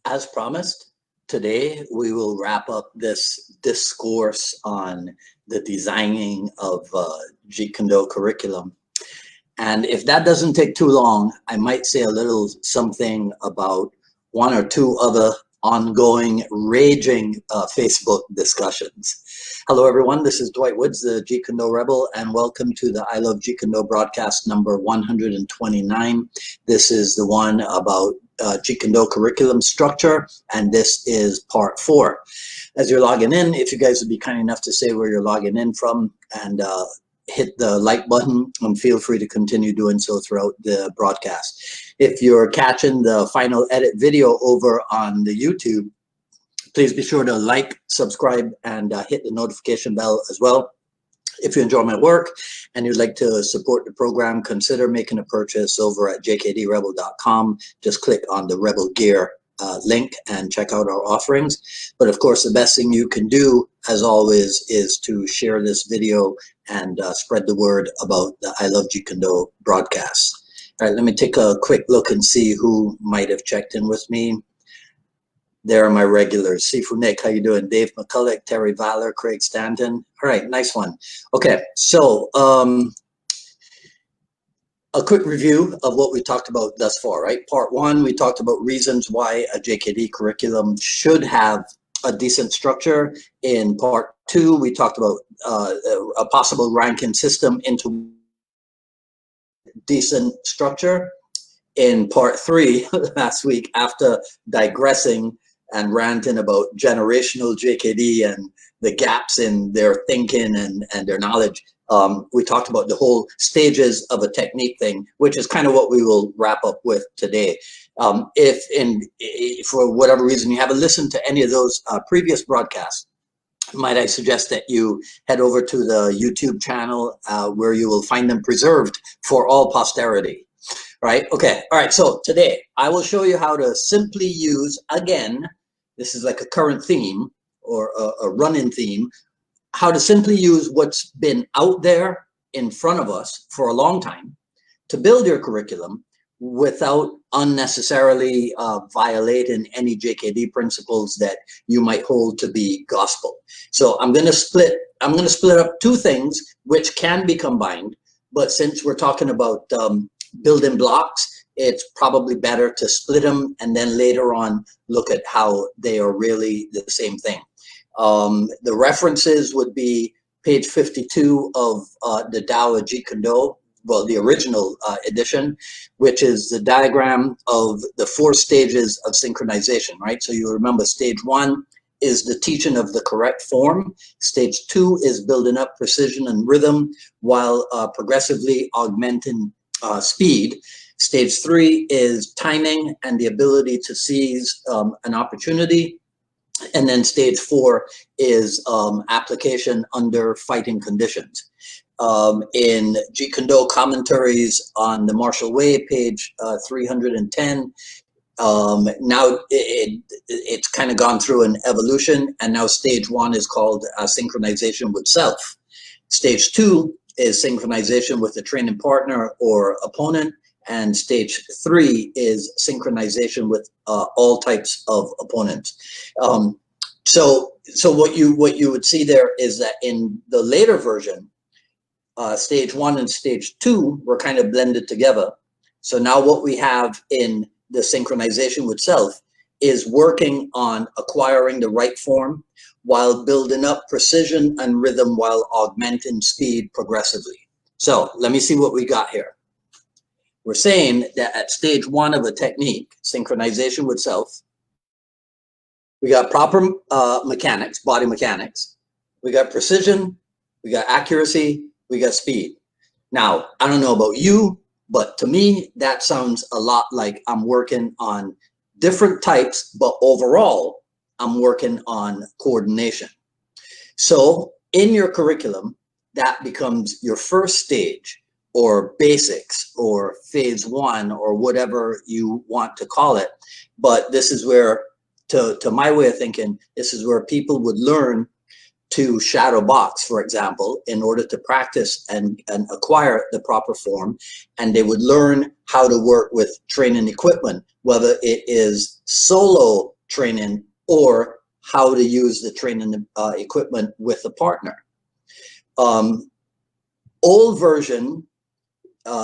As promised, today we will wrap up this discourse on the designing of Jeet Kune Do curriculum. And if that doesn't take too long, I might say a little something about one or two other ongoing, raging Facebook discussions. Hello, everyone. This is Dwight Woods, the Jeet Kune Do Rebel, and welcome to the I Love Jeet Kune Do broadcast number 129. This is the one about Jeet Kune Do curriculum structure, and this is part 4. As you're logging in, if you guys would be kind enough to say where you're logging in from and hit the like button, and feel free to continue doing so throughout the broadcast. If you're catching the final edit video over on the YouTube, please be sure to like, subscribe, and hit the notification bell as well. If you enjoy my work and you'd like to support the program, consider making a purchase over at jkdrebel.com. Just click on the Rebel Gear link and check out our offerings. But of course, the best thing you can do, as always, is to share this video and spread the word about the I Love Jeet Kune Do broadcast. All right, let me take a quick look and see who might have checked in with me. There are my regulars. Sifu Nick, how you doing? Dave McCulloch, Terry Valor, Craig Stanton. All right, nice one. Okay, so a quick review of what we talked about thus far, right? Part 1, we talked about reasons why a JKD curriculum should have a decent structure. In part 2, we talked about a possible ranking system into decent structure. In part 3, last week, after digressing and ranting about generational JKD and the gaps in their thinking and their knowledge, we talked about the whole stages of a technique thing, which is kind of what we will wrap up with today. If for whatever reason you haven't listened to any of those previous broadcasts, might I suggest that you head over to the YouTube channel where you will find them preserved for all posterity. Right? Okay. All right. So today I will show you how to simply use, again, this is like a current theme or a run-in theme, how to simply use what's been out there in front of us for a long time to build your curriculum without unnecessarily violating any JKD principles that you might hold to be gospel. So I'm going to split up two things which can be combined, but since we're talking about building blocks, it's probably better to split them and then later on look at how they are really the same thing. The references would be page 52 of the Tao of Jeet Kune Do, well, the original edition, which is the diagram of the 4 stages of synchronization, right? So you remember stage 1 is the teaching of the correct form. Stage 2 is building up precision and rhythm while progressively augmenting speed. Stage 3 is timing and the ability to seize an opportunity. And then stage 4 is application under fighting conditions. In Jeet Kune Do commentaries on the martial way, page 310, now it's kind of gone through an evolution, and now stage 1 is called synchronization with self. Stage 2 is synchronization with a training partner or opponent, and stage 3 is synchronization with all types of opponents. So what you would see there is that in the later version, stage 1 and stage 2 were kind of blended together. So now what we have in the synchronization with self is working on acquiring the right form while building up precision and rhythm while augmenting speed progressively. So let me see what we got here. We're saying that at stage 1 of a technique, synchronization with self, we got proper mechanics, body mechanics, we got precision, we got accuracy, we got speed. Now, I don't know about you, but to me, that sounds a lot like I'm working on different types, but overall, I'm working on coordination. So in your curriculum, that becomes your first stage or basics or phase 1 or whatever you want to call it. But this is where, to my way of thinking, this is where people would learn to shadow box, for example, in order to practice and acquire the proper form. And they would learn how to work with training equipment, whether it is solo training or how to use the training equipment with a partner. Old version,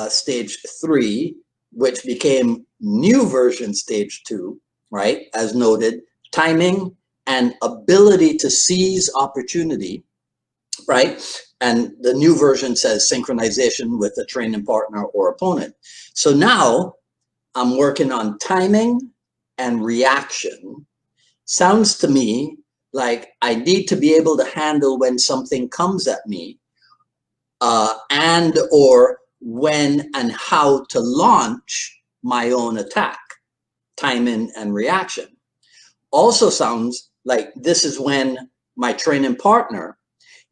stage 3, which became new version stage 2, right? As noted, timing and ability to seize opportunity, right? And the new version says synchronization with a training partner or opponent. So now I'm working on timing and reaction. Sounds to me like I need to be able to handle when something comes at me, and or when and how to launch my own attack, timing and reaction. Also sounds like this is when my training partner,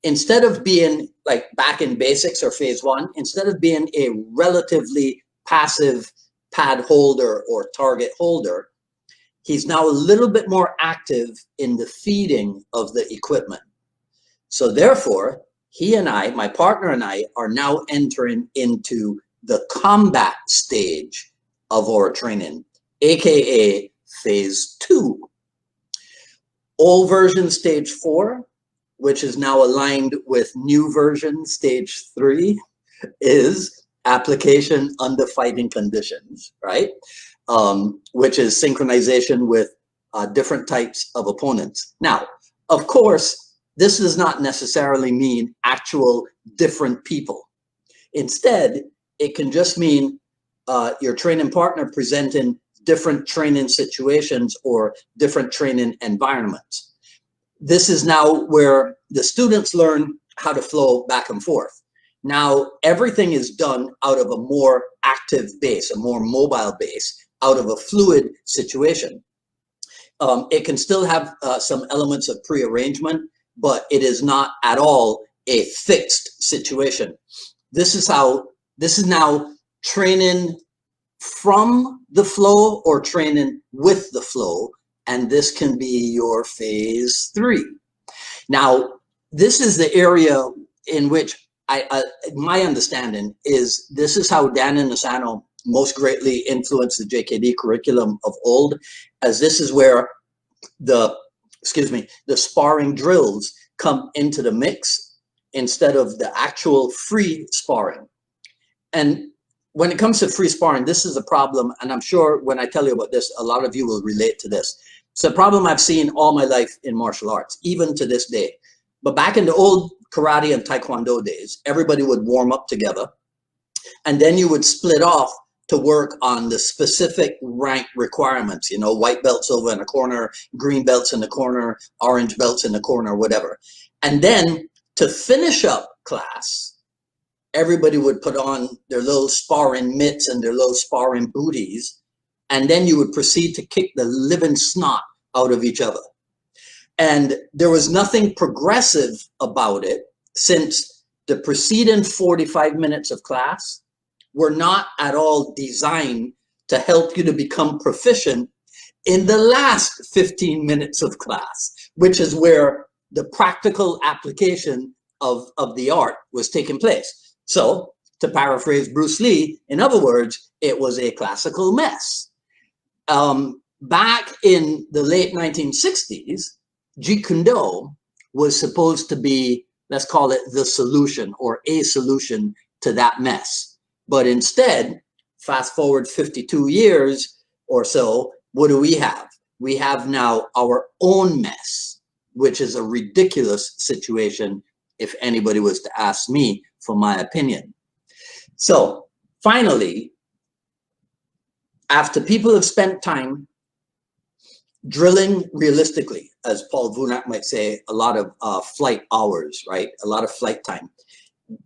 instead of being like back in basics or phase 1, instead of being a relatively passive pad holder or target holder, he's now a little bit more active in the feeding of the equipment. So therefore, he and I, my partner and I, are now entering into the combat stage of our training, aka phase 2. Old version stage 4, which is now aligned with new version stage 3, is application under fighting conditions, right? Which is synchronization with different types of opponents. Now, of course, this does not necessarily mean actual different people. Instead, it can just mean your training partner presenting different training situations or different training environments. This is now where the students learn how to flow back and forth. Now, everything is done out of a more active base, a more mobile base, out of a fluid situation. It can still have some elements of prearrangement, but it is not at all a fixed situation. This is now training from the flow or training with the flow, and this can be your phase 3. Now, this is the area in which my understanding is this is how Dan Inosanto most greatly influenced the JKD curriculum of old, as this is where the sparring drills come into the mix instead of the actual free sparring. And when it comes to free sparring, this is a problem, and I'm sure when I tell you about this, a lot of you will relate to this. It's a problem I've seen all my life in martial arts, even to this day. But back in the old karate and taekwondo days, everybody would warm up together, and then you would split off to work on the specific rank requirements, you know, white belts over in the corner, green belts in the corner, orange belts in the corner, whatever. And then to finish up class, everybody would put on their little sparring mitts and their little sparring booties, and then you would proceed to kick the living snot out of each other. And there was nothing progressive about it, since the preceding 45 minutes of class were not at all designed to help you to become proficient in the last 15 minutes of class, which is where the practical application of the art was taking place. So, to paraphrase Bruce Lee, in other words, it was a classical mess. Back in the late 1960s, Jeet Kune Do was supposed to be, let's call it the solution or a solution to that mess. But instead, fast forward 52 years or so, what do we have? We have now our own mess, which is a ridiculous situation if anybody was to ask me for my opinion. So finally, after people have spent time drilling realistically, as Paul Vunak might say, a lot of flight hours, right? A lot of flight time.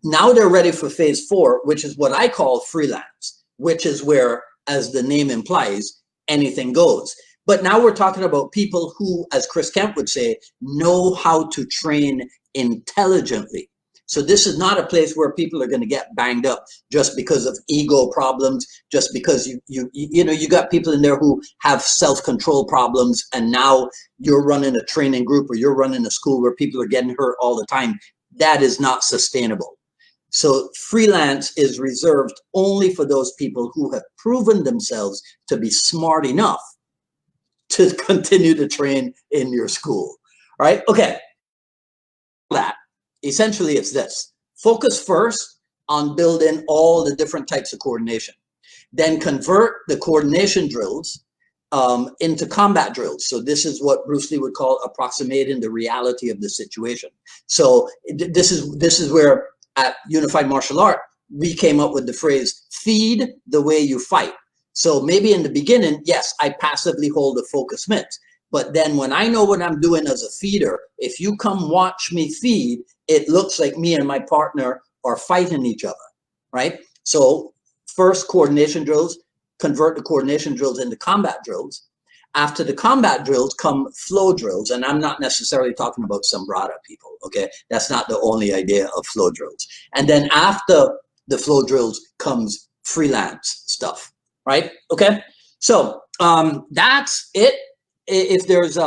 Now they're ready for phase 4, which is what I call freelance, which is where, as the name implies, anything goes. But now we're talking about people who, as Chris Kemp would say, know how to train intelligently. So this is not a place where people are going to get banged up just because of ego problems, just because you got people in there who have self-control problems, and now you're running a training group or you're running a school where people are getting hurt all the time. That is not sustainable. So freelance is reserved only for those people who have proven themselves to be smart enough to continue to train in your school. All right, okay. That essentially it's this: focus first on building all the different types of coordination, then convert the coordination drills into combat drills. So this is what Bruce Lee would call approximating the reality of the situation. So this is where at Unified Martial Art we came up with the phrase "feed the way you fight." So maybe in the beginning, yes, I passively hold a focus mitt. But then when I know what I'm doing as a feeder, if you come watch me feed, it looks like me and my partner are fighting each other, right? So first coordination drills, convert the coordination drills into combat drills. After the combat drills come flow drills. And I'm not necessarily talking about Sombrada people, okay? That's not the only idea of flow drills. And then after the flow drills comes freelance stuff, right? Okay, so that's it. If there's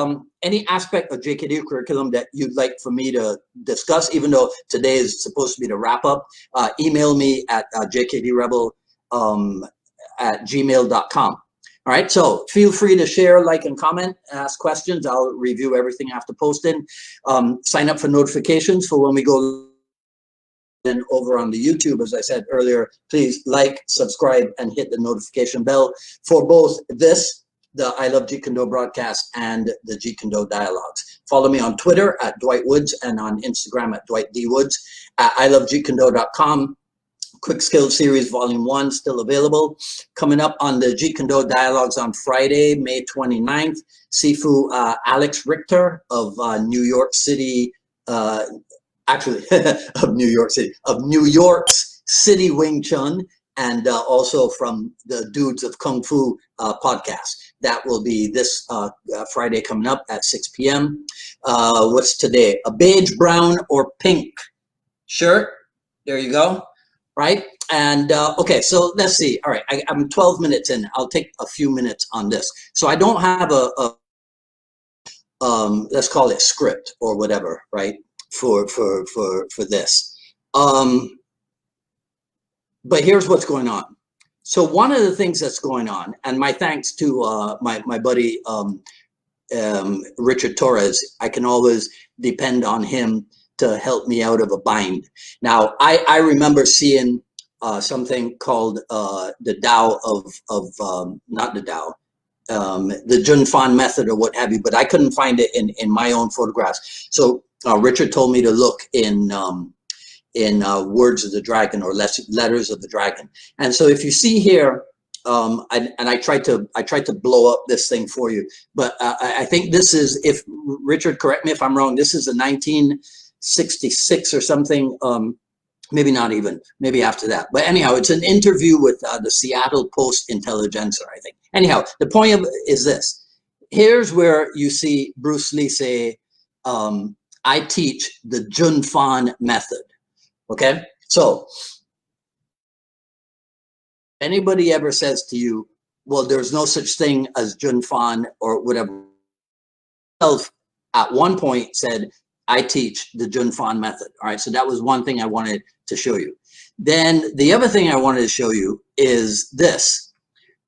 any aspect of JKD curriculum that you'd like for me to discuss, even though today is supposed to be the wrap up, email me at jkdrebel at gmail.com. All right, so feel free to share, like, and comment, ask questions. I'll review everything after posting. Sign up for notifications for when we go and over on the YouTube. As I said earlier, please like, subscribe, and hit the notification bell for both this, the I Love Jeet Kune Do broadcast, and the Jeet Kune Do dialogues. Follow me on Twitter at Dwight Woods and on Instagram at Dwight D. Woods. At ilovejeetkundo.com. Quick Skills Series Volume 1 still available. Coming up on the Jeet Kune Do dialogues on Friday, May 29th, Sifu Alex Richter of New York City, actually of New York's City Wing Chun, and also from the Dudes of Kung Fu podcast. That will be this Friday coming up at 6 p.m. What's today? A beige, brown, or pink shirt. There you go. Right? And okay, so let's see. All right, I'm 12 minutes in. I'll take a few minutes on this. So I don't have a let's call it script or whatever, right? For this. But here's what's going on. So one of the things that's going on, and my thanks to my buddy Richard Torres, I can always depend on him to help me out of a bind. Now, I remember seeing something called the Tao of not the Tao, the Jun Fan method or what have you, but I couldn't find it in my own photographs. So Richard told me to look in Words of the Dragon or Letters of the Dragon. And so if you see here, I tried to blow up this thing for you, but I think this is, if Richard, correct me if I'm wrong, this is a 1966 or something, maybe not even, maybe after that. But anyhow, it's an interview with the Seattle Post-Intelligencer, I think. Anyhow, the point is this. Here's where you see Bruce Lee say, I teach the Jun Fan method. Okay, so anybody ever says to you, well, there's no such thing as Jun Fan or whatever, at one point said, I teach the Jun Fan method. All right, so that was one thing I wanted to show you. Then the other thing I wanted to show you is this,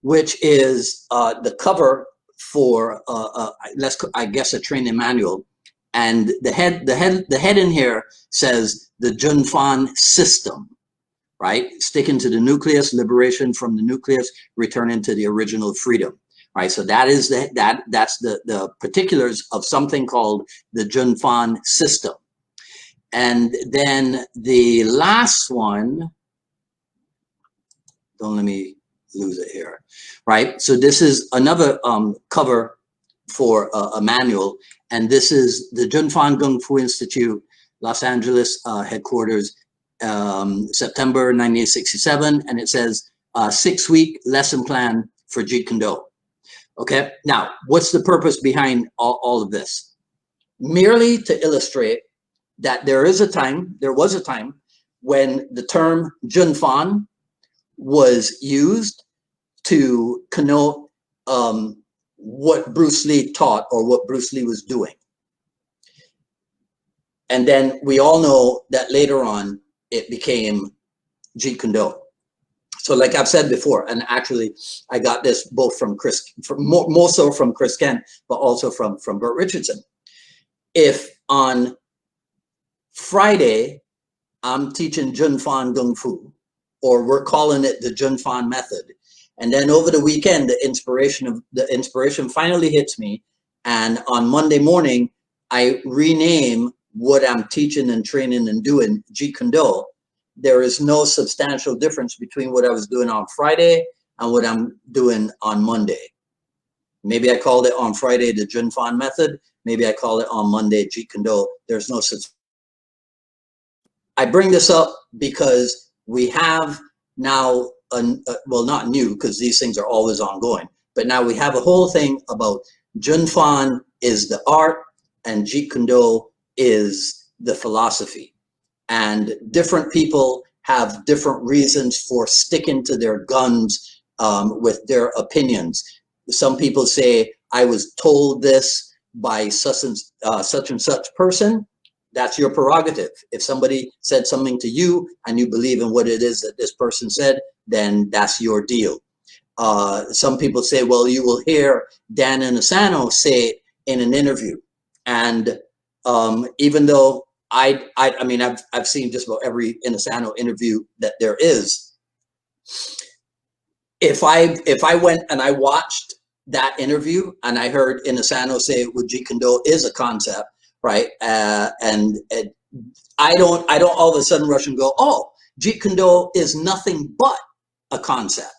which is the cover for I guess a training manual, and the head in here says the Jun Fan system, right? Sticking to the nucleus, liberation from the nucleus, returning to the original freedom. Right, so that is that's the particulars of something called the Jun Fan system. And then the last one, don't let me lose it here, right? So this is another cover for a manual, and this is the Jun Fan Kung Fu Institute, Los Angeles headquarters, September 1967, and it says 6-week lesson plan for Jeet Kune Do. Okay, now what's the purpose behind all of this? Merely to illustrate that there was a time when the term Jun Fan was used to connote what Bruce Lee taught or what Bruce Lee was doing. And then we all know that later on it became Jeet Kune Do. So like I've said before, and actually I got this both from more so from Chris Kent, but also from Bert Richardson. If on Friday I'm teaching Jun Fan Gung Fu, or we're calling it the Jun Fan method, and then over the weekend the inspiration finally hits me, and on Monday morning I rename what I'm teaching and training and doing Jeet Kune Do, there is no substantial difference between what I was doing on Friday and what I'm doing on Monday. Maybe I called it on Friday the Jun Fan method, maybe I call it on Monday Jeet Kune Do. There's no such. I bring this up because we have now, well, not new, because these things are always ongoing, but now we have a whole thing about Jun Fan is the art and Jeet Kune Do is the philosophy. And different people have different reasons for sticking to their guns with their opinions. Some people say, I was told this by such and such person. That's your prerogative. If somebody said something to you and you believe in what it is that this person said, then that's your deal. Some people say, well, you will hear Dan Inosanto say it in an interview. And even though I mean, I've seen just about every Inosanto interview that there is. If I went and I watched that interview and I heard Inosanto say what Jeet Kune Do is a concept, right? And I don't all of a sudden rush and go, oh, Jeet Kune Do is nothing but a concept.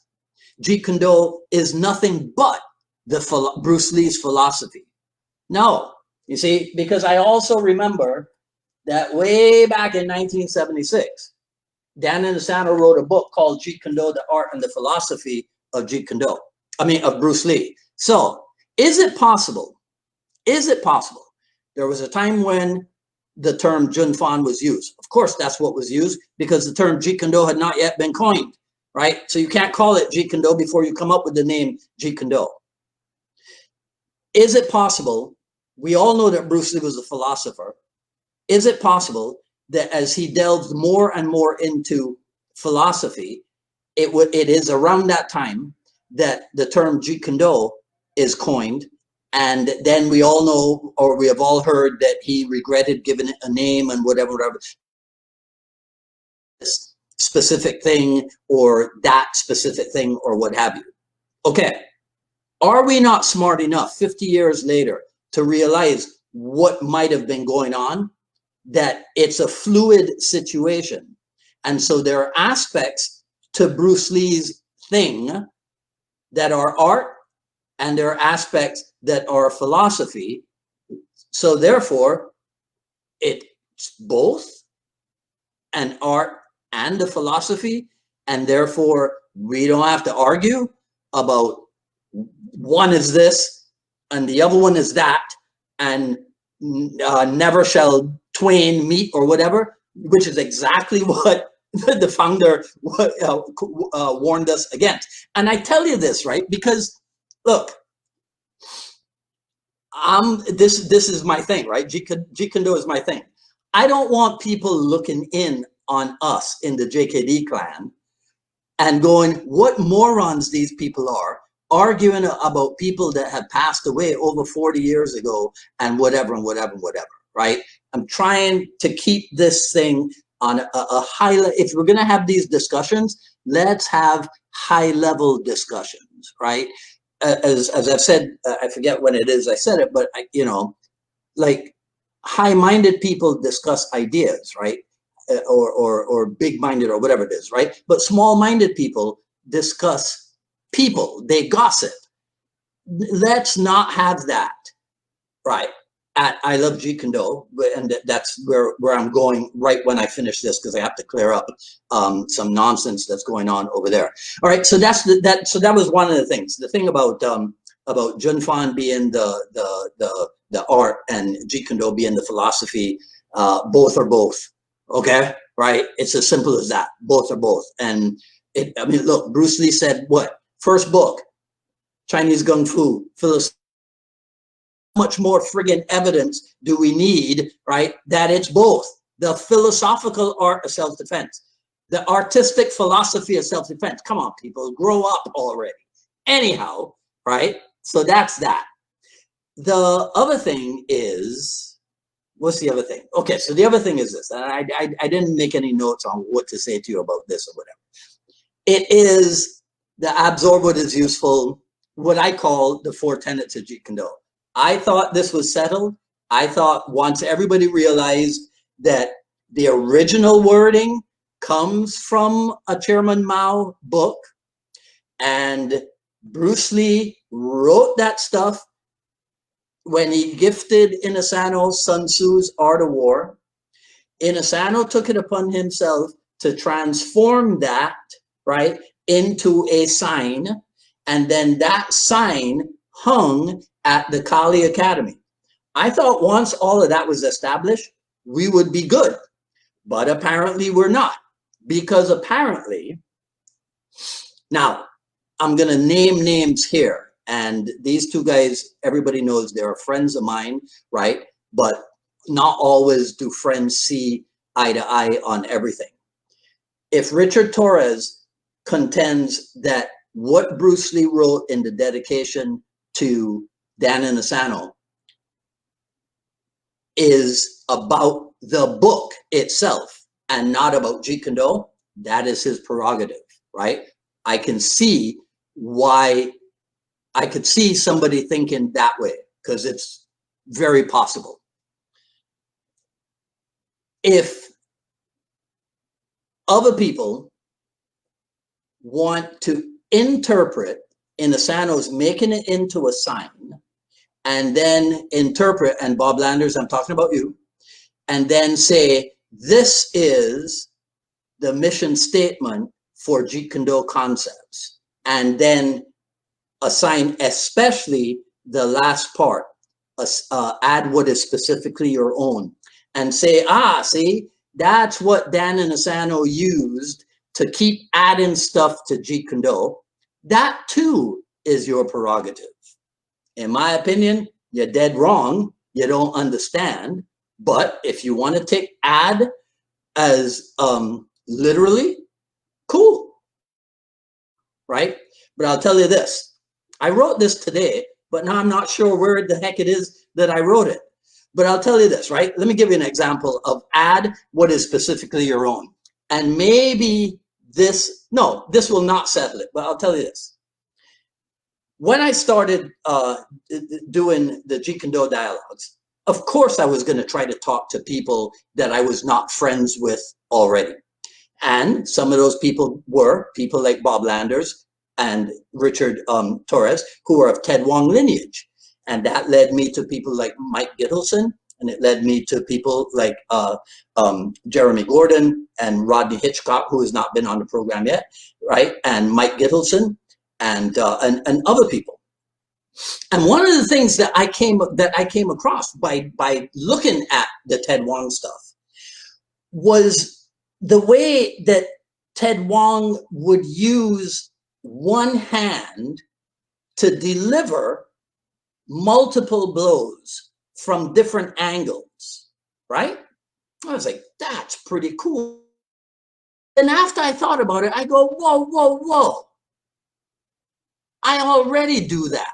Jeet Kune Do is nothing but the Bruce Lee's philosophy. No, you see, because I also remember that way back in 1976, Dan Inosanto wrote a book called Jeet Kune Do, The Art and the Philosophy of Jeet Kune Do. I mean, of Bruce Lee. So is it possible? Is it possible? There was a time when the term Jun Fan was used. Of course, that's what was used because the term Jeet Kune Do had not yet been coined, right? So you can't call it Jeet Kune Do before you come up with the name Jeet Kune Do. Is it possible? We all know that Bruce Lee was a philosopher. Is it possible that as he delved more and more into philosophy, it is around that time that the term Jeet Kune Do is coined, and then we all know, or we have all heard, that he regretted giving it a name and whatever, this specific thing or that specific thing or what have you. Okay, are we not smart enough 50 years later to realize what might have been going on? That it's a fluid situation. And so there are aspects to Bruce Lee's thing that are art, and there are aspects that are philosophy. So therefore, it's both an art and a philosophy, and therefore we don't have to argue about one is this and the other one is that, and never shall twain meet or whatever, which is exactly what the founder warned us against. And I tell you this, right? Because look, this is my thing, right? Jeet Kune Do is my thing. I don't want people looking in on us in the JKD clan and going, what morons these people are, arguing about people that have passed away over 40 years ago and whatever and whatever and whatever, right? I'm trying to keep this thing on a high level. If we're going to have these discussions, let's have high level discussions, right? As I've said, I forget when it is I said it, but you know, like high-minded people discuss ideas, right? Or big-minded or whatever it is, right? But small-minded people discuss people, they gossip. Let's not have that, right? I love Jeet Kune Do, and that's where I'm going right when I finish this, because I have to clear up some nonsense that's going on over there. All right, so so that was one of the things. The thing about Jun Fan being the art and Jeet Kune Do being the philosophy, both are both. Okay, right? It's as simple as that. Both are both. And I mean, look, Bruce Lee said what? First book, Chinese Kung Fu, philosophy. How much more friggin' evidence do we need, right? That it's both the philosophical art of self-defense. The artistic philosophy of self-defense. Come on, people, grow up already. Anyhow, right? So that's that. The other thing is, what's the other thing? Okay, so the other thing is this. And I didn't make any notes on what to say to you about this or whatever. It is the absorb what is useful, what I call the 4 tenets of Jeet Kune Do. I thought this was settled. I thought once everybody realized that the original wording comes from a Chairman Mao book, and Bruce Lee wrote that stuff when he gifted Inasano Sun Tzu's Art of War. Inasano took it upon himself to transform that, right, into a sign, and then that sign hung at the Kali Academy. I thought once all of that was established, we would be good, but apparently we're not, because apparently, now I'm gonna name names here, and these 2 guys, everybody knows they're friends of mine, right? But not always do friends see eye to eye on everything. If Richard Torres contends that what Bruce Lee wrote in the dedication to Dan Inosanto is about the book itself and not about Jeet Kune Do, that is his prerogative, right? I can see why, I could see somebody thinking that way, because it's very possible. If other people want to interpret Inosanto's making it into a sign, and then interpret, and Bob Landers, I'm talking about you, and then say, this is the mission statement for Jeet Kune Do concepts, and then assign, especially the last part, add what is specifically your own, and say, see, that's what Dan Inosanto used to keep adding stuff to Jeet Kune Do. That too is your prerogative. In my opinion, you're dead wrong. You don't understand. But if you want to take add as literally, cool, right? But I'll tell you this. I wrote this today, but now I'm not sure where the heck it is that I wrote it. But I'll tell you this, right? Let me give you an example of add what is specifically your own. And maybe this, no, this will not settle it, but I'll tell you this. When I started doing the Jeet Kune Do dialogues, of course I was going to try to talk to people that I was not friends with already. And some of those people were people like Bob Landers and Richard Torres, who are of Ted Wong lineage. And that led me to people like Mike Gittleson, and it led me to people like Jeremy Gordon and Rodney Hitchcock, who has not been on the program yet, right? And Mike Gittleson and other people. And one of the things that I came across by looking at the Ted Wong stuff was the way that Ted Wong would use one hand to deliver multiple blows from different angles, right? I was like, that's pretty cool. And after I thought about it, I go, whoa, whoa, whoa. I already do that.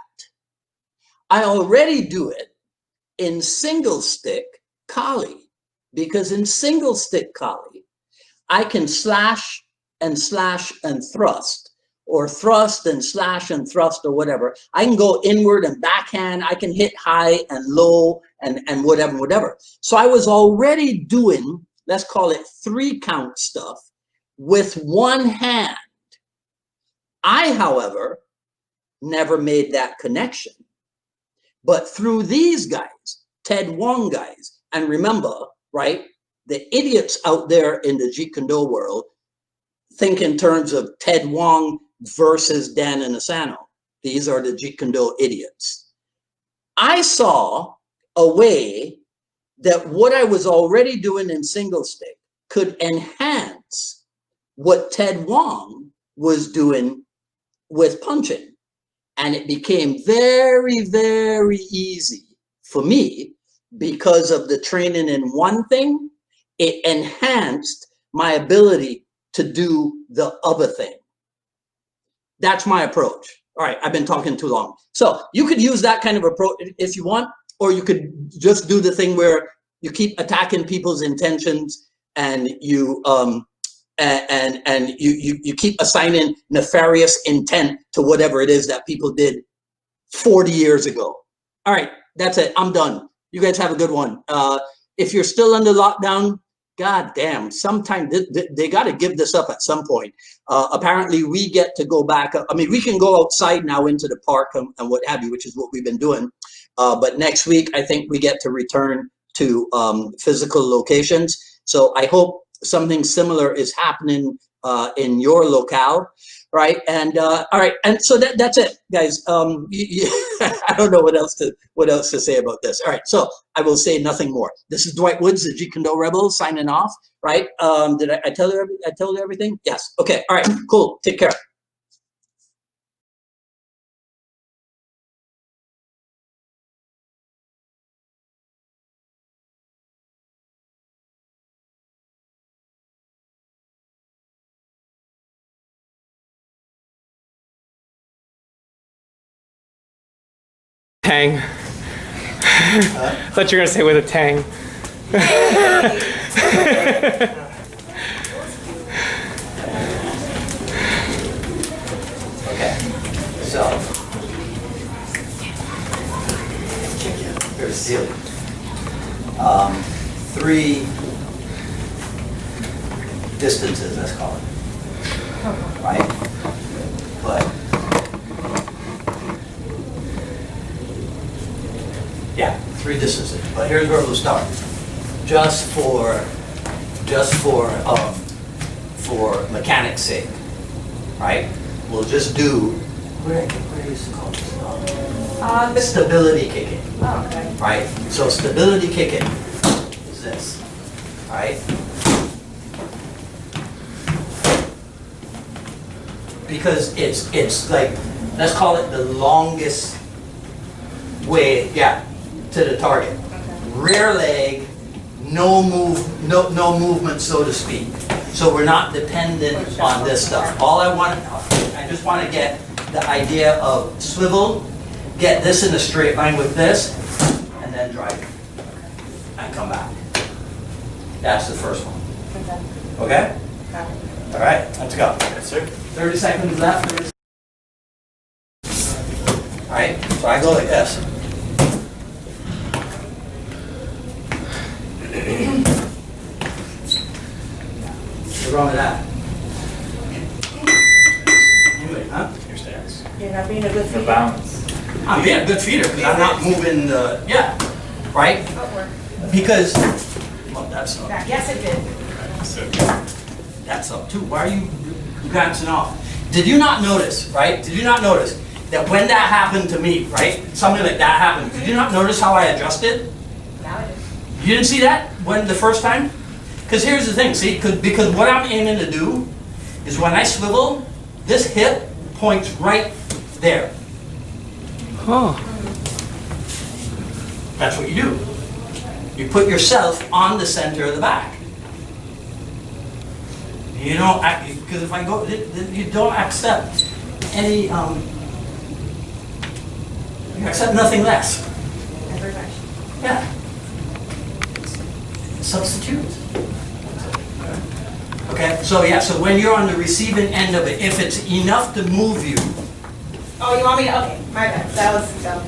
I already do it in single stick Kali, because in single stick Kali, I can slash and thrust, or thrust and slash and thrust, or whatever. I can go inward and backhand. I can hit high and low and whatever. So I was already doing, let's call it 3-count stuff with one hand. I, however, never made that connection. But through these guys, Ted Wong guys, and remember, right, the idiots out there in the Jeet Kune Do world think in terms of Ted Wong versus Dan Inosanto. These are the Jeet Kune Do idiots. I saw a way that what I was already doing in single stick could enhance what Ted Wong was doing with punching. And it became very, very easy for me because of the training in one thing. It enhanced my ability to do the other thing. That's my approach. All right, I've been talking too long. So you could use that kind of approach if you want, or you could just do the thing where you keep attacking people's intentions and you you keep assigning nefarious intent to whatever it is that people did 40 years ago. All right, that's it. I'm done. You guys have a good one. If you're still under lockdown, God damn, sometime they got to give this up at some point. Apparently, we get to go back. I mean, we can go outside now into the park and what have you, which is what we've been doing. But next week, I think we get to return to physical locations. So I hope something similar is happening in your locale, right? And all right, and so that's it, guys. I don't know what else to say about this. All right, so I will say nothing more. This is Dwight Woods, the Jeet Kune Do Rebel, signing off. Right? Did I tell you? I told you everything? Yes. Okay. All right. Cool. Take care. Tang. I thought you were gonna say with a tang. Okay, so here's the 3 distances, let's call it, right? But yeah, 3 distances. But here's where we'll start. Just for mechanics' sake, right? We'll just do where I used to call this stability kicking. Oh, okay. Right. So stability kicking is this, right? Because it's like, let's call it the longest way, yeah, to the target. Okay. Rear leg, no movement, so to speak. So we're not dependent on this stuff. I just want to get the idea of swivel, get this in a straight line with this, and then drive it, and come back. That's the first one. Okay. Okay? Got it. All right, let's go. Yes, sir. 30 seconds left. All right, so I go like this. What's wrong with that? Anyway, huh? Your stance. You're not being a good For feeder. balance. I'm being a good feeder because I'm not moving the, yeah, right? Footwork. Because, well, that's up. Yes, it did. So, That's up too. Why are you glancing off? Did you not notice, right? Did you not notice that when that happened to me, right? Something like that happened. Did you not notice how I adjusted? Now it is. You didn't see that when the first time? Because here's the thing, see, because what I'm aiming to do is when I swivel, this hip points right there. oh, That's what you do. You put yourself on the center of the back. You don't, because if I go, you don't accept any, you accept nothing less. Never touch. Yeah. Substitute. Okay, so yeah, so when you're on the receiving end of it, if it's enough to move you, Oh, you want me to? Okay, my bad. That was dumb.